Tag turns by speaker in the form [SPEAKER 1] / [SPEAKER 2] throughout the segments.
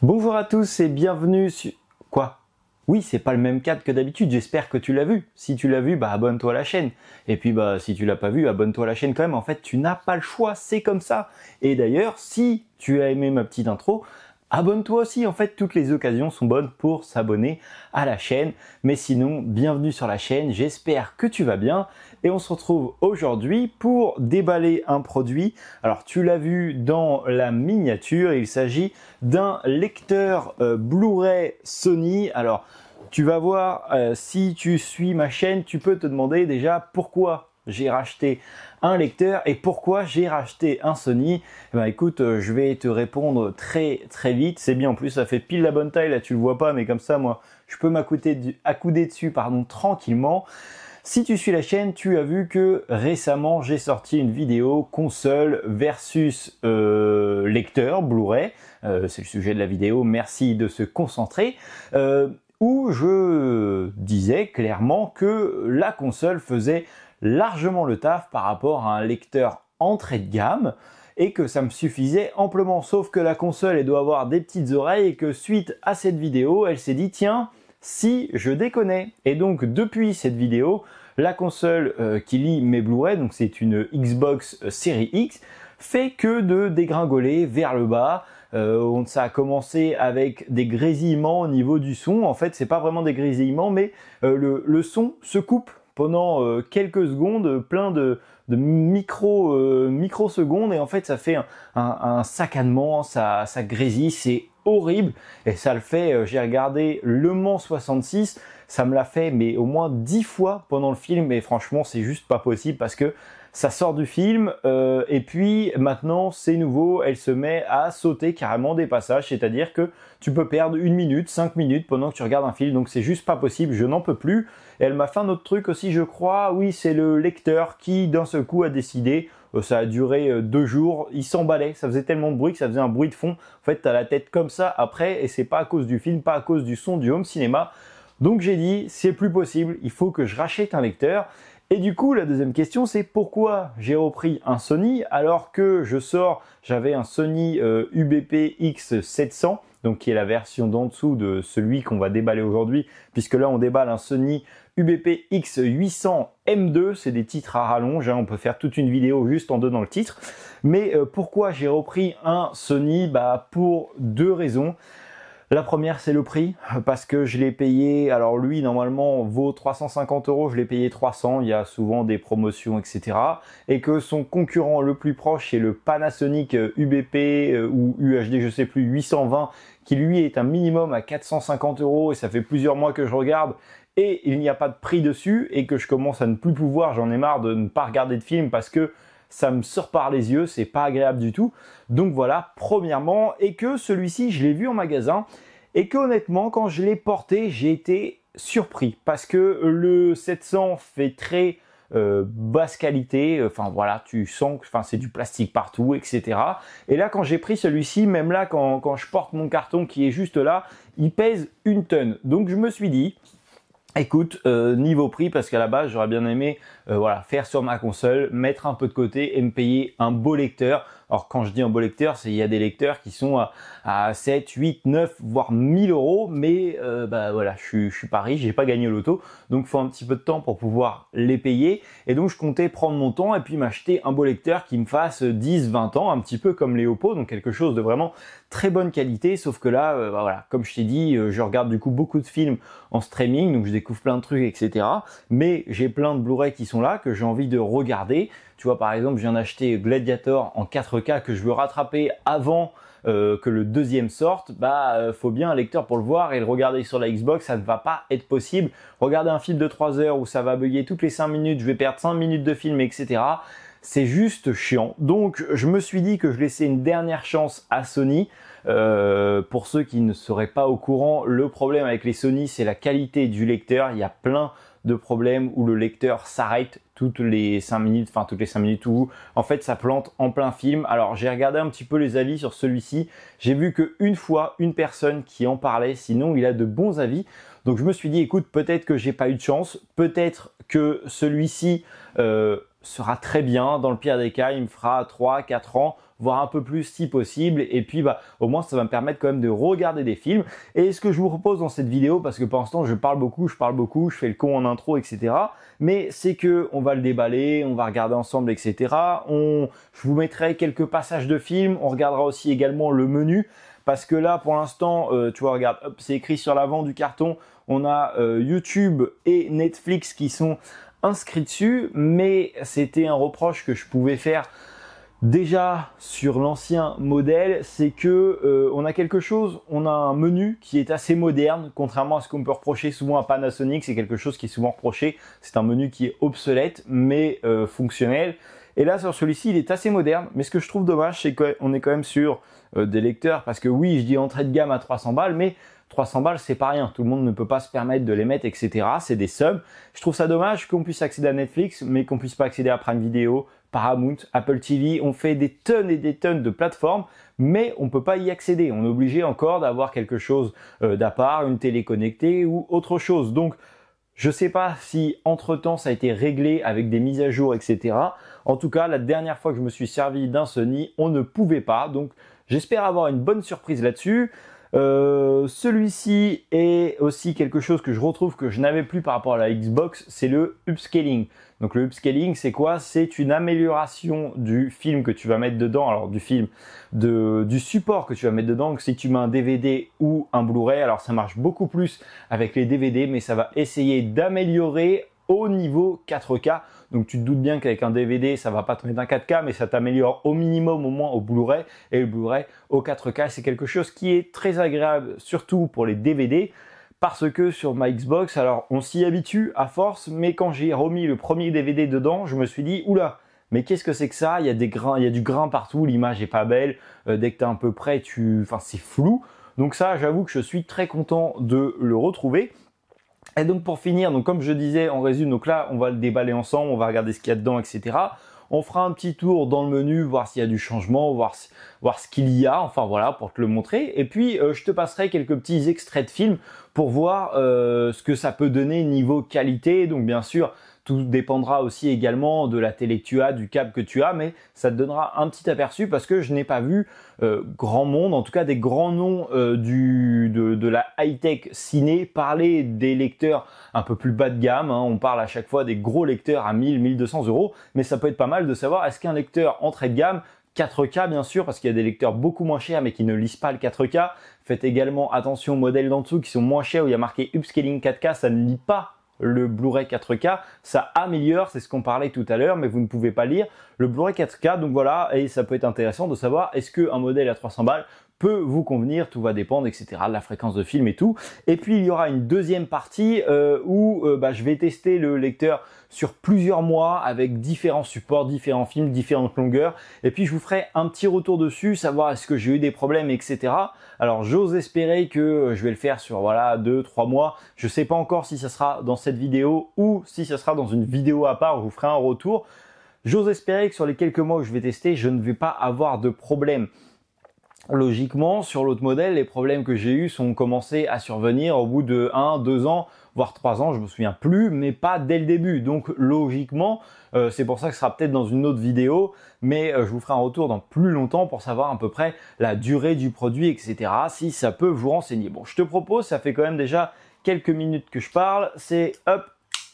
[SPEAKER 1] Bonjour à tous et bienvenue sur... Quoi? Oui, c'est pas le même cadre que d'habitude, j'espère que tu l'as vu. Si tu l'as vu, abonne-toi à la chaîne. Et puis si tu l'as pas vu, abonne-toi à la chaîne quand même. En fait, tu n'as pas le choix, c'est comme ça. Et d'ailleurs, si tu as aimé ma petite intro, abonne-toi aussi. En fait, toutes les occasions sont bonnes pour s'abonner à la chaîne. Mais sinon, bienvenue sur la chaîne, j'espère que tu vas bien. Et on se retrouve aujourd'hui pour déballer un produit. Alors, tu l'as vu dans la miniature, il s'agit d'un lecteur Blu-ray Sony. Alors, tu vas voir, si tu suis ma chaîne, tu peux te demander déjà pourquoi j'ai racheté un lecteur et pourquoi j'ai racheté un Sony. Écoute, je vais te répondre très vite. C'est bien, en plus ça fait pile la bonne taille, là tu le vois pas, mais comme ça moi je peux accouder dessus tranquillement. Si tu suis la chaîne, tu as vu que récemment j'ai sorti une vidéo console versus lecteur Blu-ray. C'est le sujet de la vidéo, merci de se concentrer. Où je disais clairement que la console faisait largement le taf par rapport à un lecteur entrée de gamme et que ça me suffisait amplement. Sauf que la console, elle doit avoir des petites oreilles et que suite à cette vidéo, elle s'est dit tiens, si je déconnais. Et donc depuis cette vidéo, la console qui lit mes Blu-ray, donc c'est une Xbox Series X, fait que de dégringoler vers le bas. Ça a commencé avec des grésillements au niveau du son. En fait, c'est pas vraiment des grésillements, mais le son se coupe pendant quelques secondes, plein de microsecondes, et en fait ça fait un saccadement, ça grésille, c'est horrible. Et ça le fait, j'ai regardé Le Mans 66, ça me l'a fait mais au moins 10 fois pendant le film, et franchement c'est juste pas possible parce que ça sort du film et puis maintenant c'est nouveau, elle se met à sauter carrément des passages, c'est-à-dire que tu peux perdre 1 minute, 5 minutes pendant que tu regardes un film, donc c'est juste pas possible, je n'en peux plus. Et elle m'a fait un autre truc aussi, je crois, oui, c'est le lecteur qui d'un seul coup a décidé, ça a duré 2 jours, il s'emballait, ça faisait tellement de bruit que ça faisait un bruit de fond. En fait, t'as la tête comme ça après, et c'est pas à cause du film, pas à cause du son du home cinéma. Donc j'ai dit, c'est plus possible, il faut que je rachète un lecteur. Et du coup, la deuxième question, c'est pourquoi j'ai repris un Sony alors que j'avais un Sony UBP X700, donc qui est la version d'en dessous de celui qu'on va déballer aujourd'hui, puisque là on déballe un Sony UBP X800 M2, c'est des titres à rallonge, on peut faire toute une vidéo juste en donnant le titre. Mais pourquoi j'ai repris un Sony? Pour deux raisons. La première, c'est le prix, parce que je l'ai payé, alors lui normalement vaut 350 €, je l'ai payé 300, il y a souvent des promotions, etc. Et que son concurrent le plus proche, c'est le Panasonic UBP ou UHD, je sais plus, 820, qui lui est un minimum à 450 €, et ça fait plusieurs mois que je regarde, et il n'y a pas de prix dessus, et que je commence à ne plus pouvoir, j'en ai marre de ne pas regarder de film parce que ça me sort par les yeux, c'est pas agréable du tout. Donc voilà, premièrement, et que celui-ci, je l'ai vu en magasin, et que honnêtement, quand je l'ai porté, j'ai été surpris, parce que le 700 fait très basse qualité, enfin voilà, tu sens que c'est du plastique partout, etc. Et là, quand j'ai pris celui-ci, même là, quand je porte mon carton qui est juste là, il pèse 1 tonne. Donc je me suis dit, écoute, niveau prix, parce qu'à la base j'aurais bien aimé faire sur ma console, mettre un peu de côté et me payer un beau lecteur. Alors quand je dis un beau lecteur, il y a des lecteurs qui sont à 7, 8, 9, voire 1000 €, mais voilà, je suis pas riche, j'ai pas gagné au loto, donc il faut un petit peu de temps pour pouvoir les payer. Et donc je comptais prendre mon temps et puis m'acheter un beau lecteur qui me fasse 10, 20 ans, un petit peu comme les Oppo, donc quelque chose de vraiment très bonne qualité. Sauf que là, voilà, comme je t'ai dit, je regarde du coup beaucoup de films en streaming, donc je découvre plein de trucs, etc. Mais j'ai plein de Blu-ray qui sont là, que j'ai envie de regarder. Tu vois, par exemple, je viens d'acheter Gladiator en 4K que je veux rattraper avant que le deuxième sorte. Faut bien un lecteur pour le voir, et le regarder sur la Xbox, ça ne va pas être possible. Regarder un film de 3 heures où ça va bugger toutes les 5 minutes, je vais perdre 5 minutes de film, etc. C'est juste chiant. Donc je me suis dit que je laissais une dernière chance à Sony. Pour ceux qui ne seraient pas au courant, le problème avec les Sony, c'est la qualité du lecteur. Il y a plein de problèmes où le lecteur s'arrête toutes les 5 minutes, où en fait ça plante en plein film. Alors j'ai regardé un petit peu les avis sur celui-ci, j'ai vu qu'une fois une personne qui en parlait, sinon il a de bons avis. Donc je me suis dit, écoute, peut-être que j'ai pas eu de chance, peut-être que celui-ci sera très bien, dans le pire des cas il me fera 3-4 ans voire un peu plus si possible. Et puis au moins ça va me permettre quand même de regarder des films. Et ce que je vous propose dans cette vidéo, parce que pour l'instant je parle beaucoup, je fais le con en intro, etc. Mais c'est que on va le déballer, on va regarder ensemble, etc. Je vous mettrai quelques passages de films, on regardera aussi également le menu. Parce que là, pour l'instant, tu vois, regarde, hop, c'est écrit sur l'avant du carton. On a YouTube et Netflix qui sont inscrits dessus. Mais c'était un reproche que je pouvais faire déjà sur l'ancien modèle. C'est que on a quelque chose, on a un menu qui est assez moderne. Contrairement à ce qu'on peut reprocher souvent à Panasonic, c'est quelque chose qui est souvent reproché. C'est un menu qui est obsolète, mais fonctionnel. Et là, sur celui-ci, il est assez moderne. Mais ce que je trouve dommage, c'est qu'on est quand même sur des lecteurs. Parce que oui, je dis entrée de gamme à 300 balles, mais 300 balles, c'est pas rien. Tout le monde ne peut pas se permettre de les mettre, etc. C'est des subs. Je trouve ça dommage qu'on puisse accéder à Netflix, mais qu'on puisse pas accéder à Prime Video, Paramount, Apple TV. On fait des tonnes et des tonnes de plateformes, mais on peut pas y accéder. On est obligé encore d'avoir quelque chose d'à part, une télé connectée ou autre chose. Donc, je sais pas si entre-temps ça a été réglé avec des mises à jour, etc. En tout cas, la dernière fois que je me suis servi d'un Sony, on ne pouvait pas. Donc, j'espère avoir une bonne surprise là-dessus. Celui-ci est aussi quelque chose que je retrouve que je n'avais plus par rapport à la Xbox, c'est le upscaling. Donc le upscaling, c'est quoi? C'est une amélioration du film que tu vas mettre dedans, alors du film, du support que tu vas mettre dedans. Donc si tu mets un DVD ou un Blu-ray, alors ça marche beaucoup plus avec les DVD, mais ça va essayer d'améliorer au niveau 4K. Donc tu te doutes bien qu'avec un DVD, ça va pas te mettre un 4K, mais ça t'améliore au minimum au moins au Blu-ray. Et le Blu-ray au 4K, c'est quelque chose qui est très agréable, surtout pour les DVD. Parce que sur ma Xbox, alors on s'y habitue à force, mais quand j'ai remis le premier DVD dedans, je me suis dit, oula, mais qu'est-ce que c'est que ça? Il y a des grains, il y a du grain partout, l'image est pas belle. Dès que tu es un peu près, c'est flou. Donc ça, j'avoue que je suis très content de le retrouver. Et donc pour finir, donc comme je disais en résumé, donc là on va le déballer ensemble, on va regarder ce qu'il y a dedans, etc. On fera un petit tour dans le menu, voir s'il y a du changement, voir ce qu'il y a, enfin voilà, pour te le montrer. Et puis je te passerai quelques petits extraits de films pour voir ce que ça peut donner niveau qualité. Donc bien sûr, tout dépendra aussi également de la télé que tu as, du câble que tu as, mais ça te donnera un petit aperçu parce que je n'ai pas vu grand monde, en tout cas des grands noms de la high-tech ciné parler des lecteurs un peu plus bas de gamme. Hein. On parle à chaque fois des gros lecteurs à 1000, 1200 euros, mais ça peut être pas mal de savoir est-ce qu'un lecteur entrée de gamme 4K bien sûr, parce qu'il y a des lecteurs beaucoup moins chers mais qui ne lisent pas le 4K. Faites également attention aux modèles d'en dessous qui sont moins chers où il y a marqué Upscaling 4K, ça ne lit pas le Blu-ray 4K, ça améliore, c'est ce qu'on parlait tout à l'heure, mais vous ne pouvez pas lire le Blu-ray 4K, donc voilà, et ça peut être intéressant de savoir est-ce qu'un modèle à 300 balles peut vous convenir, tout va dépendre, etc., de la fréquence de film et tout. Et puis il y aura une deuxième partie où je vais tester le lecteur sur plusieurs mois avec différents supports, différents films, différentes longueurs. Et puis je vous ferai un petit retour dessus, savoir est-ce que j'ai eu des problèmes, etc. Alors j'ose espérer que je vais le faire sur 2-3 mois. Je sais pas encore si ça sera dans cette vidéo ou si ça sera dans une vidéo à part où je vous ferai un retour. J'ose espérer que sur les quelques mois où je vais tester, je ne vais pas avoir de problème. Logiquement, sur l'autre modèle, les problèmes que j'ai eus sont commencés à survenir au bout de 1, 2 ans, voire 3 ans, je me souviens plus, mais pas dès le début. Donc logiquement, c'est pour ça que ce sera peut-être dans une autre vidéo, mais je vous ferai un retour dans plus longtemps pour savoir à peu près la durée du produit, etc. Si ça peut vous renseigner. Bon, je te propose, ça fait quand même déjà quelques minutes que je parle, c'est hop,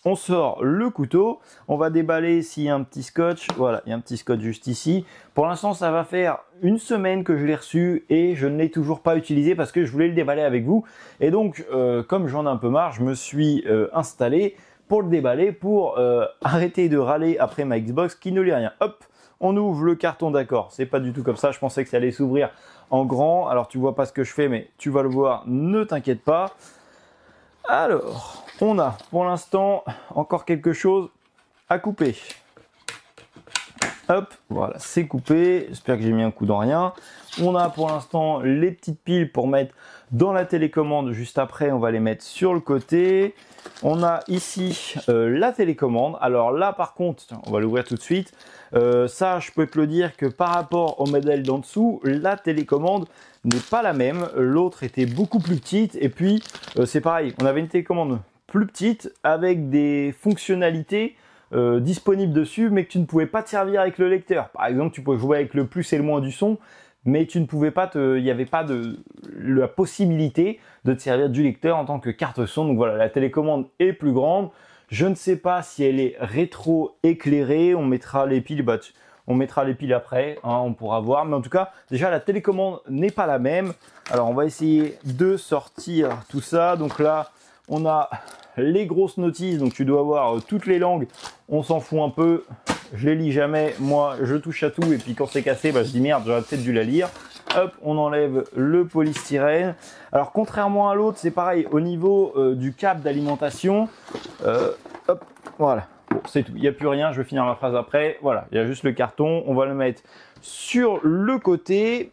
[SPEAKER 1] on sort le couteau, on va déballer s'il y a un petit scotch, voilà, il y a un petit scotch juste ici. Pour l'instant, ça va faire une semaine que je l'ai reçu et je ne l'ai toujours pas utilisé parce que je voulais le déballer avec vous. Et donc, comme j'en ai un peu marre, je me suis installé pour le déballer, pour arrêter de râler après ma Xbox qui ne lit rien. Hop, on ouvre le carton, d'accord, c'est pas du tout comme ça, je pensais que ça allait s'ouvrir en grand. Alors, tu vois pas ce que je fais, mais tu vas le voir, ne t'inquiète pas. Alors, on a pour l'instant encore quelque chose à couper. Hop, voilà, c'est coupé. J'espère que j'ai mis un coup dans rien. On a pour l'instant les petites piles pour mettre dans la télécommande. Juste après, on va les mettre sur le côté. On a ici la télécommande. Alors là, par contre, on va l'ouvrir tout de suite. Ça, je peux te le dire que par rapport au modèle d'en dessous, la télécommande n'est pas la même. L'autre était beaucoup plus petite. Et puis, c'est pareil, on avait une télécommande plus petite avec des fonctionnalités disponibles dessus, mais que tu ne pouvais pas te servir avec le lecteur. Par exemple, tu pouvais jouer avec le plus et le moins du son, mais tu ne pouvais pas il n'y avait pas la possibilité de te servir du lecteur en tant que carte son. Donc voilà, la télécommande est plus grande. Je ne sais pas si elle est rétro-éclairée. On mettra les piles, on mettra les piles après, hein, on pourra voir. Mais en tout cas, déjà, la télécommande n'est pas la même. Alors, on va essayer de sortir tout ça. Donc là, on a les grosses notices. Donc, tu dois avoir toutes les langues. On s'en fout un peu. Je les lis jamais. Moi, je touche à tout. Et puis, quand c'est cassé, je dis merde, j'aurais peut-être dû la lire. Hop, on enlève le polystyrène. Alors, contrairement à l'autre, c'est pareil. Au niveau du câble d'alimentation, hop, voilà. Bon, c'est tout. Il n'y a plus rien. Je vais finir ma phrase après. Voilà, il y a juste le carton. On va le mettre sur le côté.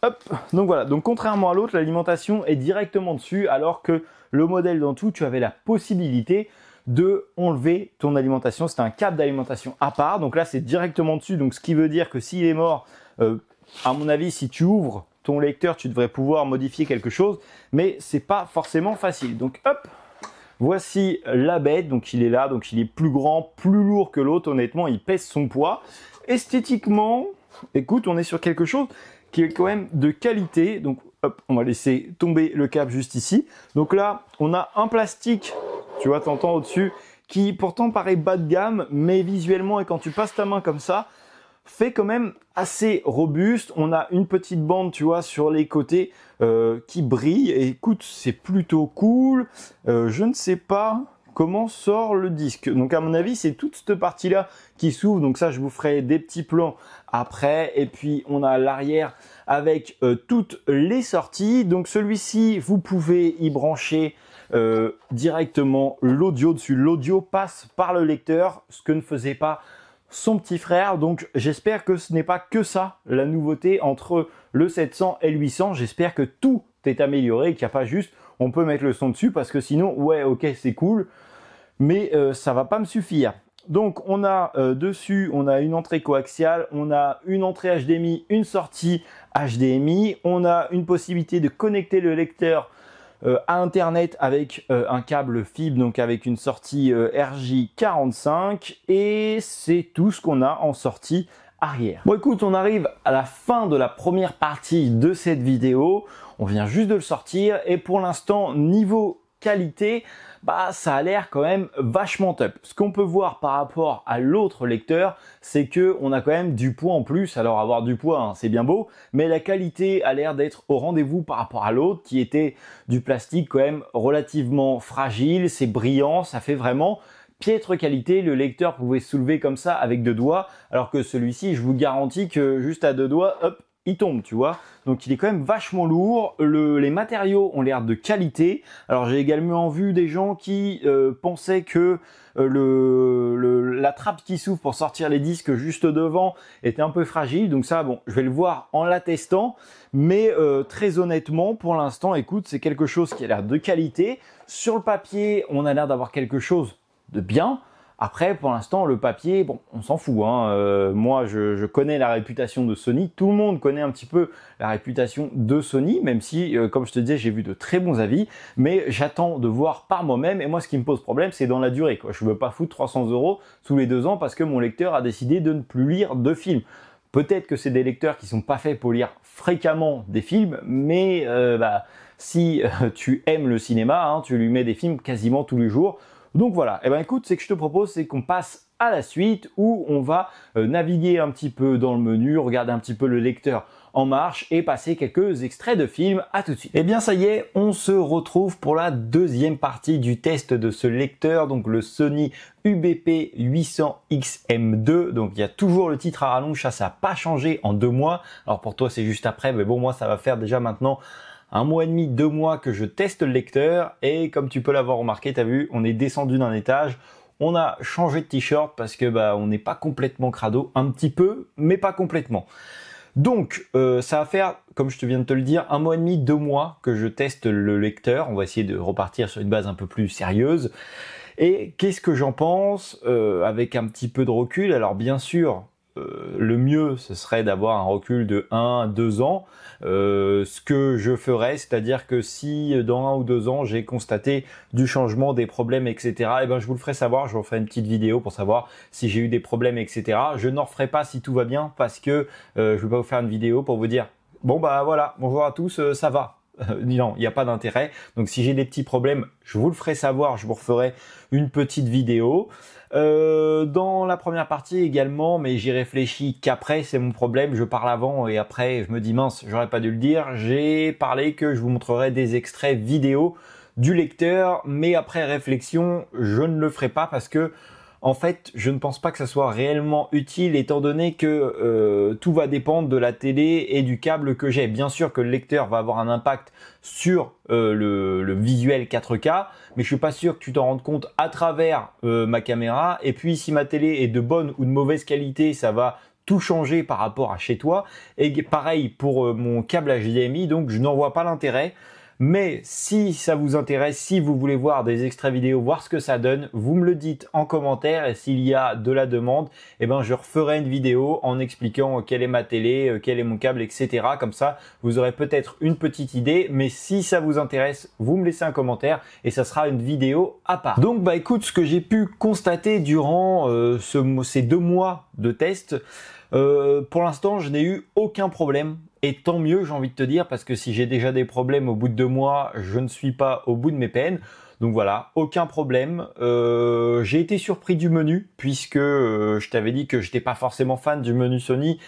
[SPEAKER 1] Hop. Donc voilà. Donc, contrairement à l'autre, l'alimentation est directement dessus, alors que le modèle dans tout, tu avais la possibilité de enlever ton alimentation. C'était un câble d'alimentation à part. Donc là, c'est directement dessus. Donc, ce qui veut dire que s'il est mort, à mon avis, si tu ouvres ton lecteur, tu devrais pouvoir modifier quelque chose, mais c'est pas forcément facile. Donc hop, voici la bête. Donc il est là, donc il est plus grand, plus lourd que l'autre. Honnêtement, il pèse son poids. Esthétiquement, écoute, on est sur quelque chose qui est quand même de qualité. Donc hop, on va laisser tomber le câble juste ici. Donc là, on a un plastique, tu vois, t'entends au-dessus, qui pourtant paraît bas de gamme, mais visuellement, et quand tu passes ta main comme ça, fait quand même assez robuste. On a une petite bande, tu vois, sur les côtés qui brille. Et écoute, c'est plutôt cool. Je ne sais pas comment sort le disque. Donc à mon avis, c'est toute cette partie-là qui s'ouvre. Donc ça, je vous ferai des petits plans après. Et puis on a l'arrière avec toutes les sorties. Donc celui-ci, vous pouvez y brancher directement l'audio dessus. L'audio passe par le lecteur, ce que ne faisait pas son petit frère. Donc j'espère que ce n'est pas que ça la nouveauté entre le 700 et le 800. J'espère que tout est amélioré, qu'il n'y a pas juste on peut mettre le son dessus, parce que sinon ouais, ok, c'est cool, mais ça va pas me suffire. Donc on a dessus, on a une entrée coaxiale, on a une entrée HDMI, une sortie HDMI, on a une possibilité de connecter le lecteur à internet avec un câble fibre, donc avec une sortie RJ45, et c'est tout ce qu'on a en sortie arrière. Bon écoute, on arrive à la fin de la première partie de cette vidéo. On vient juste de le sortir, et pour l'instant, niveau qualité, ça a l'air quand même vachement top. Ce qu'on peut voir par rapport à l'autre lecteur, c'est que on a quand même du poids en plus. Alors avoir du poids, hein, c'est bien beau, mais la qualité a l'air d'être au rendez-vous par rapport à l'autre, qui était du plastique quand même relativement fragile. C'est brillant, ça fait vraiment piètre qualité. Le lecteur pouvait se soulever comme ça avec deux doigts, alors que celui-ci, je vous garantis que juste à deux doigts, hop, il tombe, tu vois. Donc il est quand même vachement lourd. Les matériaux ont l'air de qualité. Alors j'ai également vu des gens qui pensaient que la trappe qui s'ouvre pour sortir les disques juste devant était un peu fragile. Donc ça, bon, je vais le voir en l'attestant. Mais très honnêtement, pour l'instant, écoute, c'est quelque chose qui a l'air de qualité. Sur le papier, on a l'air d'avoir quelque chose de bien. Après, pour l'instant, le papier, bon, on s'en fout, hein. Moi, je connais la réputation de Sony. Tout le monde connaît un petit peu la réputation de Sony, même si, comme je te disais, j'ai vu de très bons avis. Mais j'attends de voir par moi-même. Et moi, ce qui me pose problème, c'est dans la durée, quoi. Je veux pas foutre 300 € tous les 2 ans parce que mon lecteur a décidé de ne plus lire de films. Peut-être que c'est des lecteurs qui sont pas faits pour lire fréquemment des films, mais si tu aimes le cinéma, hein, tu lui mets des films quasiment tous les jours. Donc voilà, et écoute, ce que je te propose, c'est qu'on passe à la suite, où on va naviguer un petit peu dans le menu, regarder un petit peu le lecteur en marche et passer quelques extraits de films. À tout de suite. Et bien ça y est, on se retrouve pour la deuxième partie du test de ce lecteur, donc le Sony UBP 800XM2. Donc il y a toujours le titre à rallonge, ça n'a pas changé en 2 mois. Alors pour toi c'est juste après, mais bon, moi ça va faire déjà maintenant 1 mois et demi, 2 mois que je teste le lecteur, et comme tu peux l'avoir remarqué, t'as vu, on est descendu d'un étage, on a changé de t-shirt parce que on n'est pas complètement crado, un petit peu, mais pas complètement. Donc ça va faire, comme je te viens de te le dire, 1 mois et demi, 2 mois que je teste le lecteur. On va essayer de repartir sur une base un peu plus sérieuse. Et qu'est-ce que j'en pense avec un petit peu de recul? Alors bien sûr, le mieux, ce serait d'avoir un recul de 1 à 2 ans. Ce que je ferais, c'est-à-dire que si dans 1 ou 2 ans, j'ai constaté du changement, des problèmes, etc., eh ben, je vous le ferai savoir, je vous ferai une petite vidéo pour savoir si j'ai eu des problèmes, etc. Je n'en referai pas si tout va bien parce que je vais pas vous faire une vidéo pour vous dire « Bon bah voilà, bonjour à tous, ça va ». Non, il n'y a pas d'intérêt. Donc si j'ai des petits problèmes, je vous le ferai savoir, je vous referai une petite vidéo. Dans la première partie également, mais j'y réfléchis qu'après, c'est mon problème, je parle avant et après je me dis mince, j'aurais pas dû le dire, j'ai parlé que je vous montrerai des extraits vidéo du lecteur, mais après réflexion, je ne le ferai pas parce que en fait, je ne pense pas que ça soit réellement utile étant donné que tout va dépendre de la télé et du câble que j'ai. Bien sûr que le lecteur va avoir un impact sur le visuel 4K, mais je suis pas sûr que tu t'en rendes compte à travers ma caméra. Et puis si ma télé est de bonne ou de mauvaise qualité, ça va tout changer par rapport à chez toi. Et pareil pour mon câble HDMI, donc je n'en vois pas l'intérêt. Mais si ça vous intéresse, si vous voulez voir des extraits vidéo, voir ce que ça donne, vous me le dites en commentaire et s'il y a de la demande, eh ben je referai une vidéo en expliquant quelle est ma télé, quel est mon câble, etc. Comme ça, vous aurez peut-être une petite idée. Mais si ça vous intéresse, vous me laissez un commentaire et ça sera une vidéo à part. Donc bah écoute, ce que j'ai pu constater durant ces 2 mois de test, pour l'instant, je n'ai eu aucun problème. Et tant mieux, j'ai envie de te dire, parce que si j'ai déjà des problèmes au bout de 2 mois, je ne suis pas au bout de mes peines. Donc voilà, aucun problème. J'ai été surpris du menu, puisque je t'avais dit que j'étais pas forcément fan du menu Sony.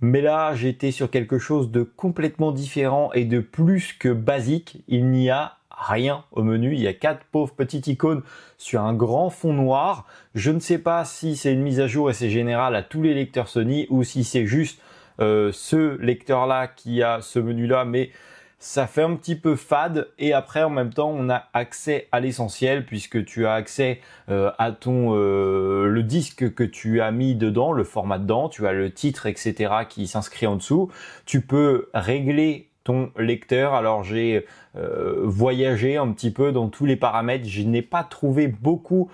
[SPEAKER 1] Mais là, j'étais sur quelque chose de complètement différent et de plus que basique. Il n'y a rien au menu. Il y a 4 pauvres petites icônes sur un grand fond noir. Je ne sais pas si c'est une mise à jour et c'est général à tous les lecteurs Sony ou si c'est juste ce lecteur-là qui a ce menu-là, mais ça fait un petit peu fade. Et après, en même temps, on a accès à l'essentiel puisque tu as accès à ton le disque que tu as mis dedans, le format dedans, tu as le titre, etc. qui s'inscrit en dessous. Tu peux régler ton lecteur. Alors j'ai voyagé un petit peu dans tous les paramètres. Je n'ai pas trouvé beaucoup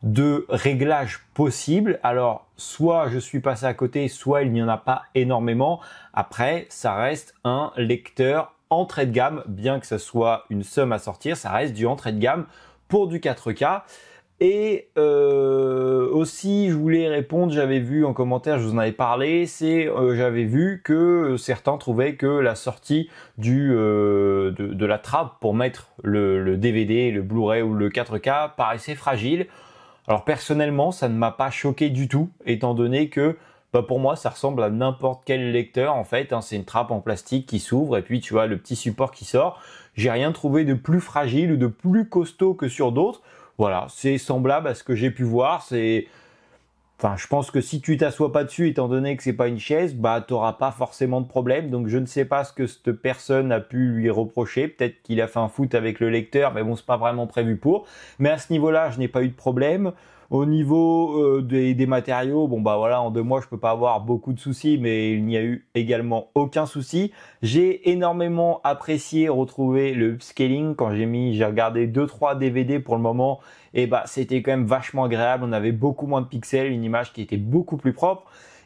[SPEAKER 1] de réglages possibles. Alors, soit je suis passé à côté, soit il n'y en a pas énormément. Après, ça reste un lecteur entrée de gamme, bien que ce soit une somme à sortir, ça reste du entrée de gamme pour du 4K. Et aussi, je voulais répondre, j'avais vu en commentaire, je vous en avais parlé, j'avais vu que certains trouvaient que la sortie de la trappe pour mettre le DVD, le Blu-ray ou le 4K paraissait fragile. Alors personnellement, ça ne m'a pas choqué du tout, étant donné que pour moi, ça ressemble à n'importe quel lecteur en fait. C'est une trappe en plastique qui s'ouvre et puis tu as le petit support qui sort. J'ai rien trouvé de plus fragile ou de plus costaud que sur d'autres. Voilà, c'est semblable à ce que j'ai pu voir. Je pense que si tu t'assois pas dessus, étant donné que c'est pas une chaise, t'auras pas forcément de problème. Donc je ne sais pas ce que cette personne a pu lui reprocher. Peut-être qu'il a fait un foot avec le lecteur, mais bon, c'est pas vraiment prévu pour. Mais à ce niveau-là, je n'ai pas eu de problème. Au niveau des matériaux, en 2 mois, je peux pas avoir beaucoup de soucis, mais il n'y a eu également aucun souci. J'ai énormément apprécié retrouver le upscaling quand j'ai regardé 2-3 DVD pour le moment. Et c'était quand même vachement agréable. On avait beaucoup moins de pixels, une image qui était beaucoup plus propre.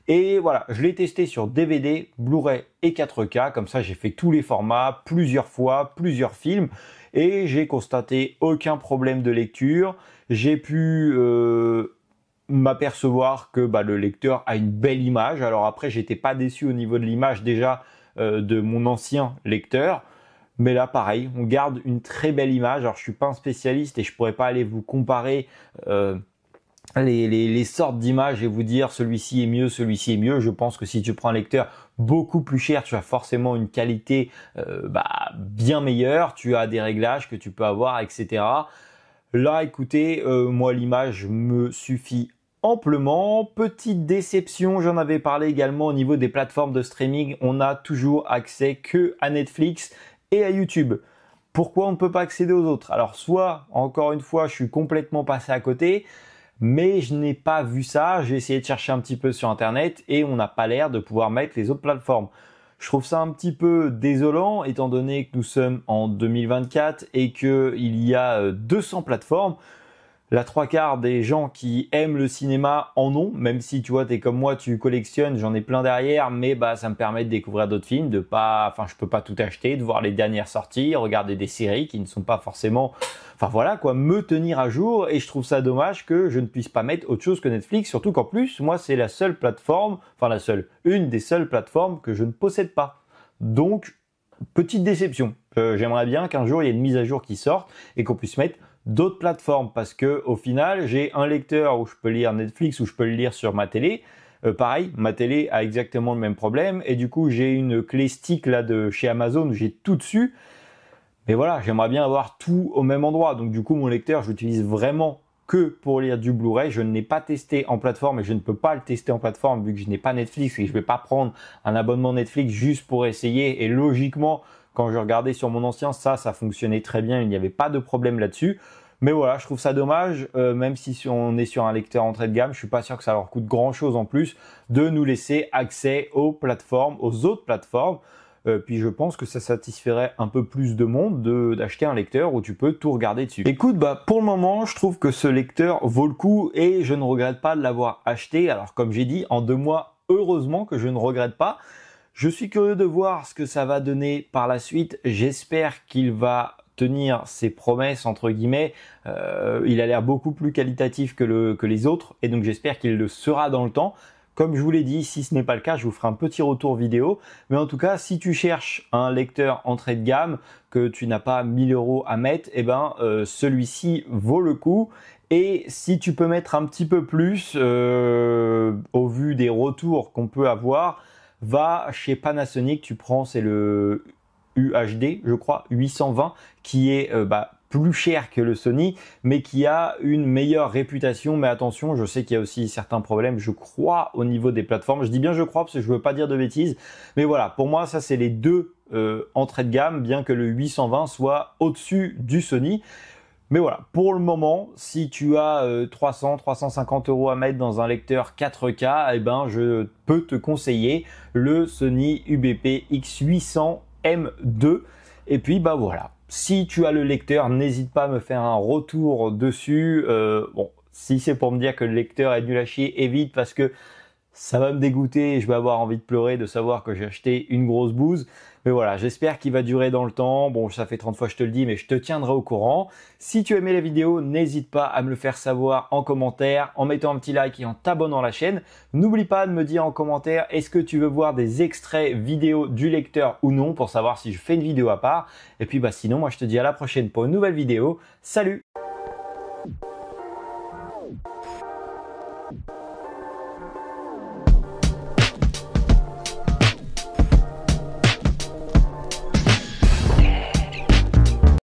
[SPEAKER 1] Et voilà, je l'ai testé sur DVD, Blu-ray et 4K. Comme ça, j'ai fait tous les formats, plusieurs fois, plusieurs films. Et j'ai constaté aucun problème de lecture. J'ai pu m'apercevoir que le lecteur a une belle image. Alors après, j'étais pas déçu au niveau de l'image déjà de mon ancien lecteur. Mais là, pareil, on garde une très belle image. Alors, je suis pas un spécialiste et je pourrais pas aller vous comparer les sortes d'images et vous dire celui-ci est mieux, celui-ci est mieux. Je pense que si tu prends un lecteur beaucoup plus cher, tu as forcément une qualité bien meilleure. Tu as des réglages que tu peux avoir, etc. Là, écoutez, moi, l'image me suffit amplement. Petite déception, j'en avais parlé également au niveau des plateformes de streaming. On n'a toujours accès que à Netflix et à YouTube. Pourquoi on ne peut pas accéder aux autres? Alors, soit, encore une fois, je suis complètement passé à côté, mais je n'ai pas vu ça. J'ai essayé de chercher un petit peu sur Internet et on n'a pas l'air de pouvoir mettre les autres plateformes. Je trouve ça un petit peu désolant étant donné que nous sommes en 2024 et qu'il y a 200 plateformes. La trois quarts des gens qui aiment le cinéma en ont, même si tu vois, t'es comme moi, tu collectionnes, j'en ai plein derrière, mais bah ça me permet de découvrir d'autres films, je peux pas tout acheter, de voir les dernières sorties, regarder des séries qui ne sont pas forcément, voilà quoi, me tenir à jour. Et je trouve ça dommage que je ne puisse pas mettre autre chose que Netflix, surtout qu'en plus, moi c'est la seule plateforme, une des seules plateformes que je ne possède pas. Donc petite déception. J'aimerais bien qu'un jour il y ait une mise à jour qui sorte et qu'on puisse mettre d'autres plateformes, parce que au final j'ai un lecteur où je peux lire Netflix, où je peux le lire sur ma télé. Pareil, ma télé a exactement le même problème, et du coup j'ai une clé stick là de chez Amazon où j'ai tout dessus. Mais voilà, j'aimerais bien avoir tout au même endroit. Donc du coup mon lecteur, je l'utilise vraiment que pour lire du Blu-ray. Je ne l'ai pas testé en plateforme et je ne peux pas le tester en plateforme vu que je n'ai pas Netflix et je ne vais pas prendre un abonnement Netflix juste pour essayer. Et logiquement, quand je regardais sur mon ancien, ça fonctionnait très bien, il n'y avait pas de problème là-dessus. Mais voilà, je trouve ça dommage, même si on est sur un lecteur entrée de gamme, je suis pas sûr que ça leur coûte grand chose en plus de nous laisser accès aux plateformes, aux autres plateformes. Puis je pense que ça satisferait un peu plus de monde d'acheter un lecteur où tu peux tout regarder dessus. Écoute, pour le moment, je trouve que ce lecteur vaut le coup et je ne regrette pas de l'avoir acheté. Alors comme j'ai dit, en 2 mois, heureusement que je ne regrette pas. Je suis curieux de voir ce que ça va donner par la suite. J'espère qu'il va tenir ses promesses entre guillemets. Il a l'air beaucoup plus qualitatif que les autres et donc j'espère qu'il le sera dans le temps. Comme je vous l'ai dit, si ce n'est pas le cas, je vous ferai un petit retour vidéo. Mais en tout cas, si tu cherches un lecteur entrée de gamme, que tu n'as pas 1000 € à mettre, celui-ci vaut le coup. Et si tu peux mettre un petit peu plus, au vu des retours qu'on peut avoir, va chez Panasonic, tu prends, c'est le UHD, je crois, 820, qui est plus cher que le Sony, mais qui a une meilleure réputation. Mais attention, je sais qu'il y a aussi certains problèmes, je crois, au niveau des plateformes. Je dis bien je crois parce que je veux pas dire de bêtises. Mais voilà, pour moi, ça c'est les deux entrées de gamme, bien que le 820 soit au-dessus du Sony. Mais voilà, pour le moment, si tu as 300-350 € à mettre dans un lecteur 4K, je peux te conseiller le Sony UBP X800M2. Et puis voilà. Si tu as le lecteur, n'hésite pas à me faire un retour dessus. Si c'est pour me dire que le lecteur est nul à chier, évite, parce que ça va me dégoûter et je vais avoir envie de pleurer de savoir que j'ai acheté une grosse bouse. Mais voilà, j'espère qu'il va durer dans le temps. Bon, ça fait 30 fois que je te le dis, mais je te tiendrai au courant. Si tu as aimé la vidéo, n'hésite pas à me le faire savoir en commentaire, en mettant un petit like et en t'abonnant à la chaîne. N'oublie pas de me dire en commentaire, est-ce que tu veux voir des extraits vidéo du lecteur ou non, pour savoir si je fais une vidéo à part. Et puis sinon, moi je te dis à la prochaine pour une nouvelle vidéo. Salut!